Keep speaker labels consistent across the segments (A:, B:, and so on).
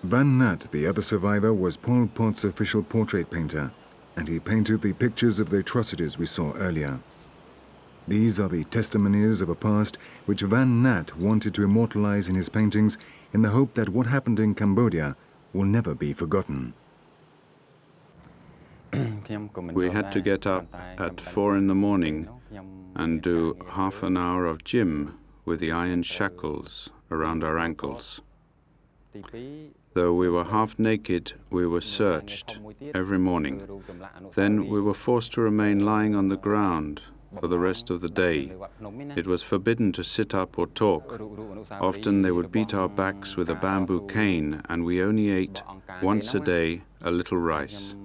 A: Van Nat, the other survivor, was Pol Pot's official portrait painter, and he painted the pictures of the atrocities we saw earlier. These are the testimonies of a past which Van Nat wanted to immortalize in his paintings in the hope that what happened in Cambodia will never be forgotten.
B: We had to get up at 4 in the morning and do half an hour of gym with the iron shackles around our ankles. Though we were half naked, we were searched every morning. Then we were forced to remain lying on the ground for the rest of the day. It was forbidden to sit up or talk. Often they would beat our backs with a bamboo cane, and we only ate once a day a little rice.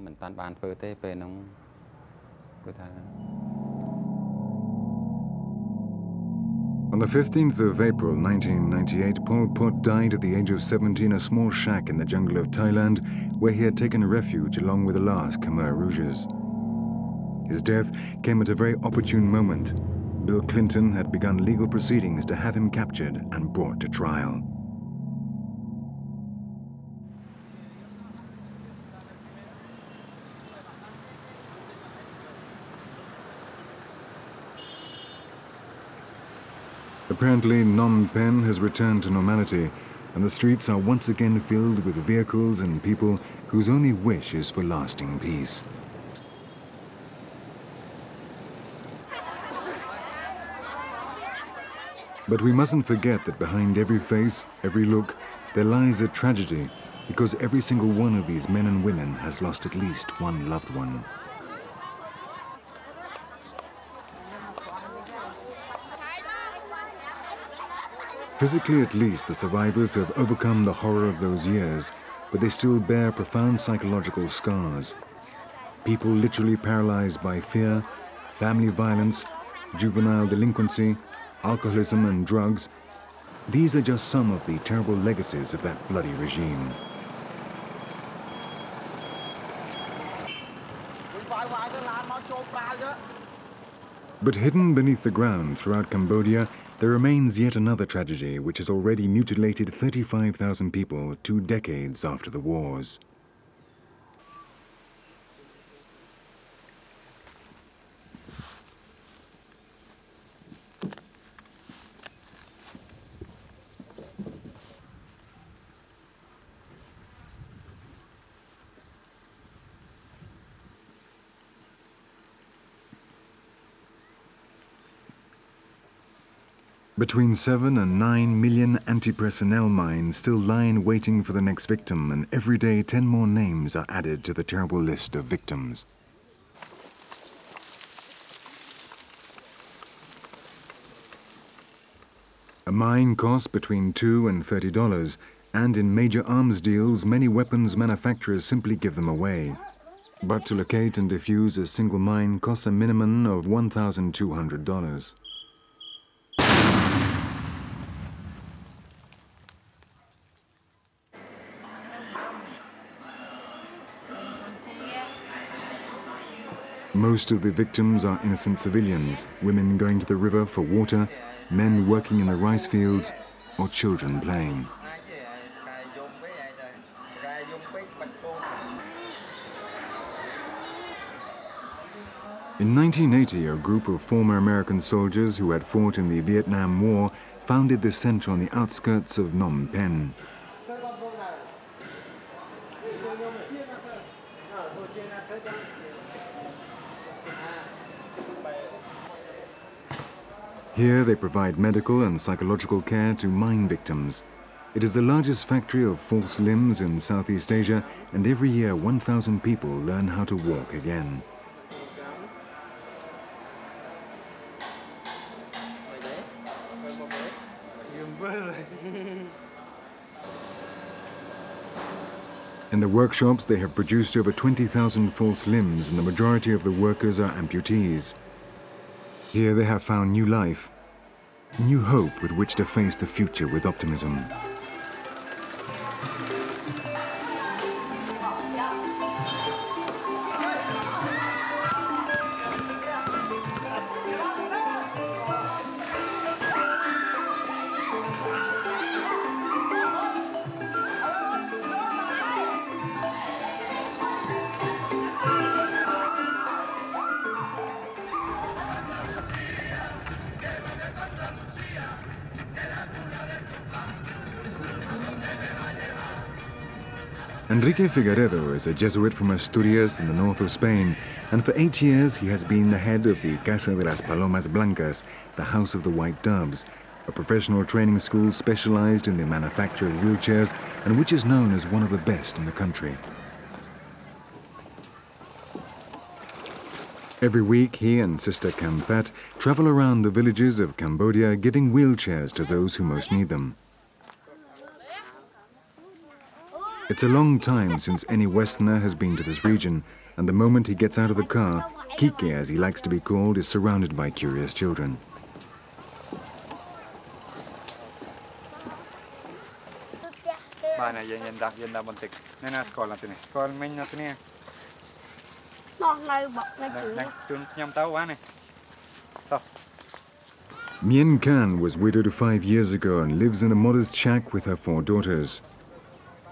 A: On the 15th of April 1998, Pol Pot died at the age of 70 in a small shack in the jungle of Thailand, where he had taken refuge along with the last Khmer Rouges. His death came at a very opportune moment. Bill Clinton had begun legal proceedings to have him captured and brought to trial. Apparently, Phnom Penh has returned to normality, and the streets are once again filled with vehicles and people whose only wish is for lasting peace. But we mustn't forget that behind every face, every look, there lies a tragedy, because every single one of these men and women has lost at least one loved one. Physically, at least, the survivors have overcome the horror of those years, but they still bear profound psychological scars. People literally paralyzed by fear, family violence, juvenile delinquency, alcoholism and drugs. These are just some of the terrible legacies of that bloody regime. But hidden beneath the ground throughout Cambodia, there remains yet another tragedy which has already mutilated 35,000 people 2 decades after the wars. Between 7 and 9 million anti-personnel mines still lie in waiting for the next victim, and every day 10 more names are added to the terrible list of victims. A mine costs between $2 and $30, and in major arms deals, many weapons manufacturers simply give them away. But to locate and defuse a single mine costs a minimum of $1,200. Most of the victims are innocent civilians, women going to the river for water, men working in the rice fields, or children playing. In 1980, a group of former American soldiers who had fought in the Vietnam War founded this center on the outskirts of Phnom Penh. Here they provide medical and psychological care to mine victims. It is the largest factory of false limbs in Southeast Asia, and every year 1,000 people learn how to walk again. In the workshops, they have produced over 20,000 false limbs, and the majority of the workers are amputees. Here they have found new life, new hope with which to face the future with optimism. Enrique Figueredo is a Jesuit from Asturias in the north of Spain, and for 8 years he has been the head of the Casa de las Palomas Blancas, the House of the White Doves, a professional training school specialized in the manufacture of wheelchairs and which is known as one of the best in the country. Every week he and Sister Kampat travel around the villages of Cambodia giving wheelchairs to those who most need them. It's a long time since any Westerner has been to this region, and the moment he gets out of the car, Kike, as he likes to be called, is surrounded by curious children. Mien Khan was widowed 5 years ago and lives in a modest shack with her 4 daughters.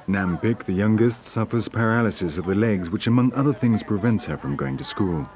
A: Nam Pik, the youngest, suffers paralysis of the legs, which among other things prevents her from going to school.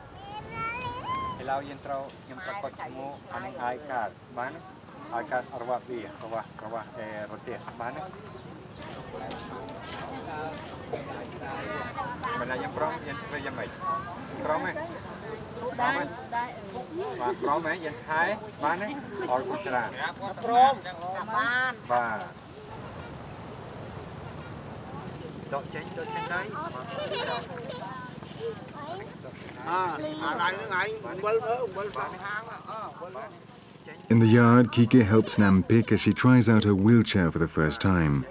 A: In the yard, Kike helps Nam Pik as she tries out her wheelchair for the first time.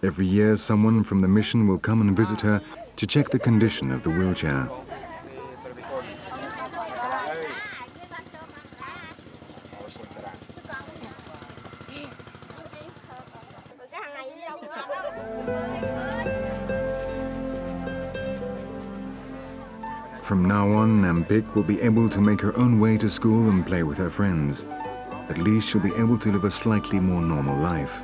A: Every year, someone from the mission will come and visit her to check the condition of the wheelchair. From now on, Nam Pik will be able to make her own way to school and play with her friends. At least she'll be able to live a slightly more normal life.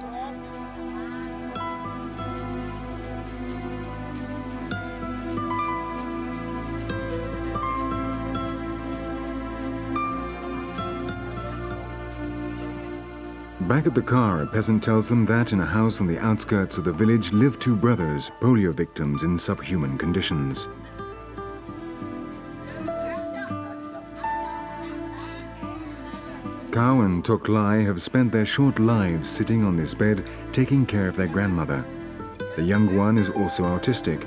A: Back at the car, a peasant tells them that in a house on the outskirts of the village live 2 brothers, polio victims in subhuman conditions. Kao and Tok Lai have spent their short lives sitting on this bed, taking care of their grandmother. The young one is also autistic.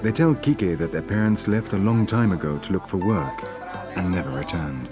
A: They tell Kike that their parents left a long time ago to look for work and never returned.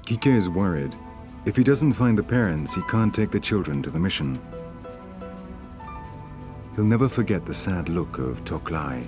A: Kike is worried. If he doesn't find the parents, he can't take the children to the mission. He'll never forget the sad look of Tok Lai.